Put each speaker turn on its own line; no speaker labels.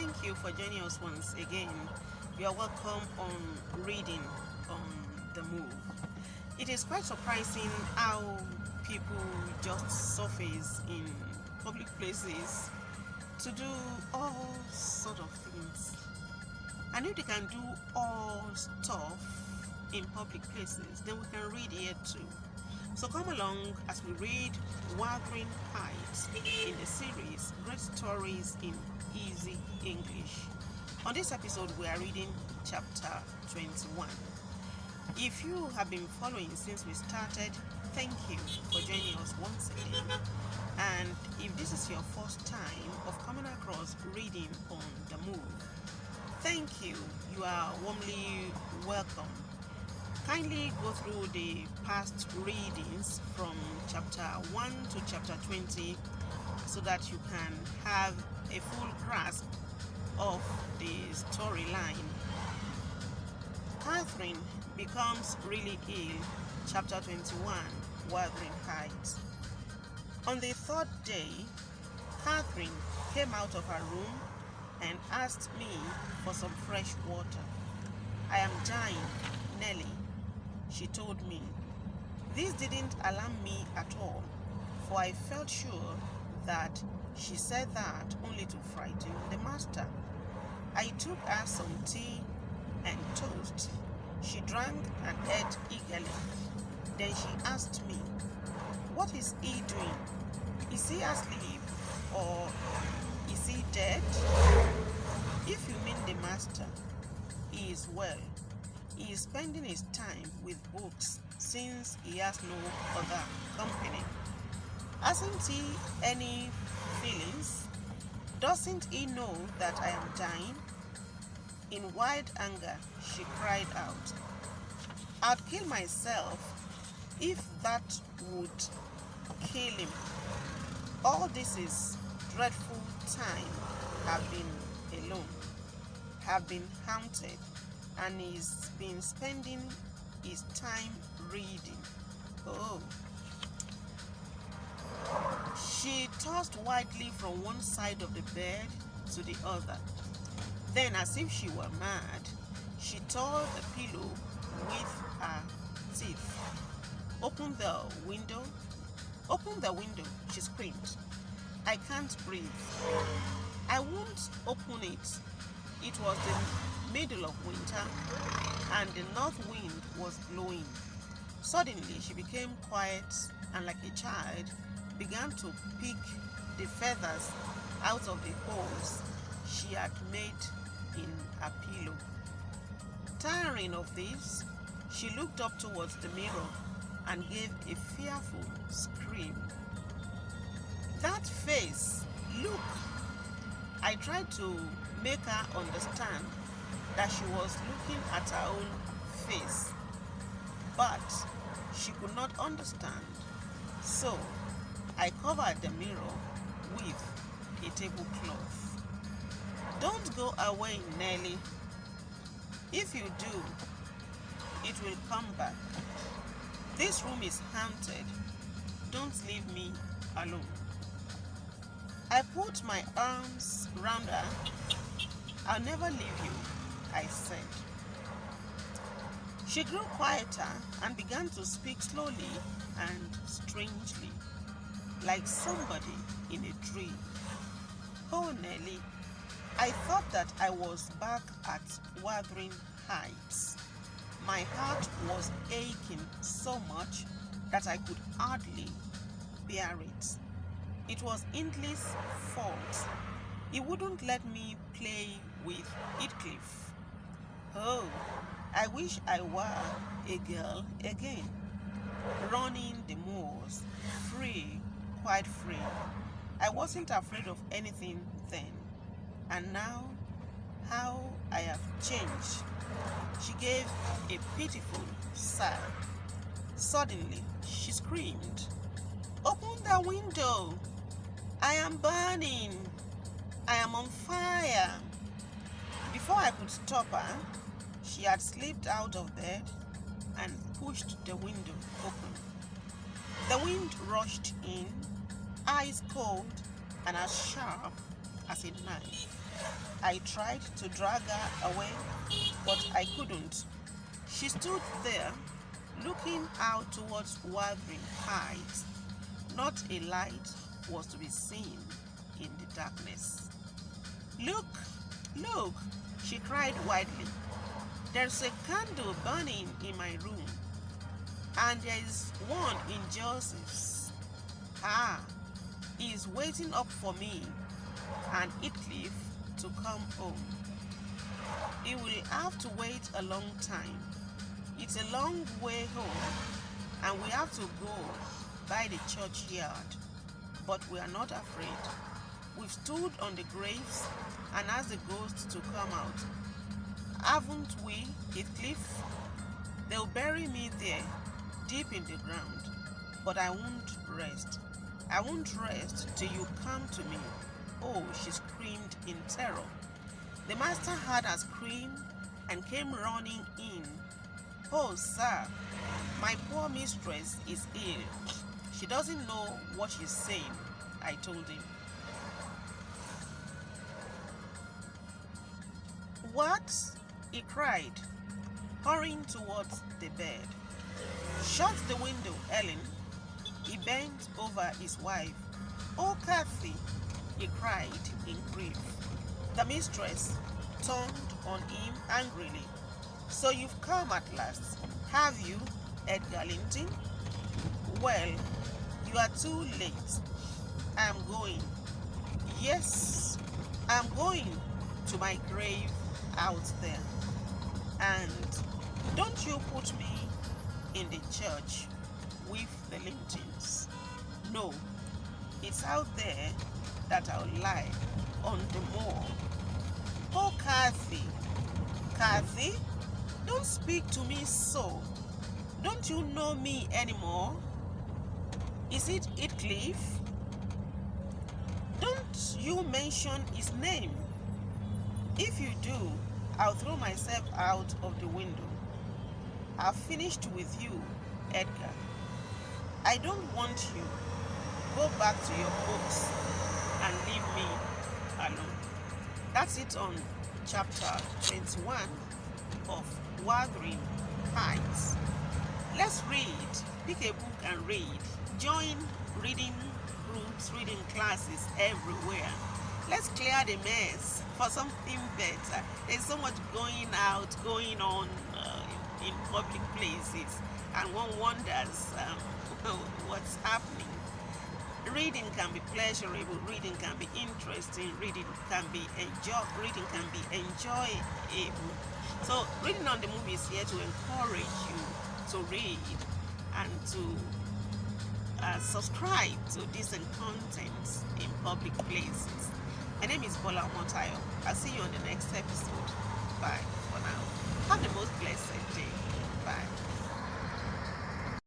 thank you for joining us once again. You are welcome on Reading on the Move. It is quite surprising how people just surface in public places to do all sort of things. And if they can do all stuff in public places, then we can read here too. So come along as we read Wuthering Heights in the series Great Stories in Easy English. On this episode, we are reading chapter 21. If you have been following since we started, thank you for joining us once again. And if this is your first time of coming across Reading on the Move, thank you. You are warmly welcome. Kindly go through the past readings from chapter 1 to chapter 20 so that you can have a full grasp of the storyline. Catherine becomes really ill, chapter 21, Wuthering Heights. On the third day, Catherine came out of her room and asked me for some fresh water. I am dying, Nellie, she told me. This didn't alarm me at all, for I felt sure that she said that only to frighten the master. I took her some tea and toast. She drank and ate eagerly. Then she asked me, "What is he doing? Is he asleep or is he dead?" "If you mean the master, he is well. He is spending his time with books since he has no other company. Hasn't he any feelings? Doesn't he know that I am dying?" In wild anger, she cried out, "I'd kill myself if that would kill him. All this is dreadful time have been alone, have been haunted, and he's been spending his time reading." Oh. She tossed wildly from one side of the bed to the other. Then, as if she were mad, she tore the pillow with her teeth. Open the window, she screamed. "I can't breathe." "I won't open it." It was the middle of winter and the north wind was blowing. Suddenly she became quiet and, like a child, began to pick the feathers out of the holes she had made in her pillow. Tiring of this, she looked up towards the mirror and gave a fearful scream. "That face! Look!" I tried to make her understand that she was looking at her own face, but she could not understand. So I covered the mirror with a tablecloth. "Don't go away, Nellie. If you do, it will come back. This room is haunted. Don't leave me alone." I put my arms round her. "I'll never leave you," I said. She grew quieter and began to speak slowly and strangely, like somebody in a dream. "Oh, Nellie, I thought that I was back at Wuthering Heights. My heart was aching so much that I could hardly bear it. It was Hindley's fault. He wouldn't let me play with Heathcliff. Oh, I wish I were a girl again, running the moors, free, quite free. I wasn't afraid of anything then. And now, how I have changed." She gave a pitiful sigh. Suddenly, she screamed, "Open the window! I am burning! I am on fire!" Before I could stop her, she had slipped out of bed and pushed the window open. The wind rushed in, ice cold and as sharp as a knife. I tried to drag her away, but I couldn't. She stood there, looking out towards Wuthering Heights. Not a light was to be seen in the darkness. Look, look, she cried wildly. There's a candle burning in my room, and there is one in Joseph's. Ah, he is waiting up for me and Heathcliff to come home. He will have to wait a long time. It's a long way home, and we have to go by the churchyard. But we are not afraid. We've stood on the graves and asked the ghosts to come out. Haven't we, Heathcliff? They'll bury me there, deep in the ground. But I won't rest. I won't rest till you come to me. Oh, she screamed in terror. The master heard her scream and came running in. Oh, sir, my poor mistress is ill. She doesn't know what she's saying, I told him. What? He cried, hurrying towards the bed. Shut the window, Ellen. He bent over his wife. Oh, Cathy, he cried in grief. The mistress turned on him angrily. So you've come at last, have you, Edgar Linton? Well, you are too late. I'm going. Yes, I'm going to my grave out there. And don't you put me in the church with the Lintons. No, it's out there that I'll lie on the moor. Oh, Cathy, Cathy, don't speak to me so. Don't you know me anymore? Is it Heathcliff? Don't you mention his name. If you do, I'll throw myself out of the window. I've finished with you, Edgar. I don't want you. Go back to your books and leave me alone. That's it on chapter 21 of Wuthering Heights. Let's read. Pick a book and read. Join reading groups, reading classes everywhere. Let's clear the mess for something better. There's so much going on in public places, and one wonders what's happening. Reading can be pleasurable, reading can be interesting, reading can be enjoyable. So reading on the move is here to encourage you to read and to subscribe to decent content in public places. My name is Bola Motayo. I'll see you on the next episode.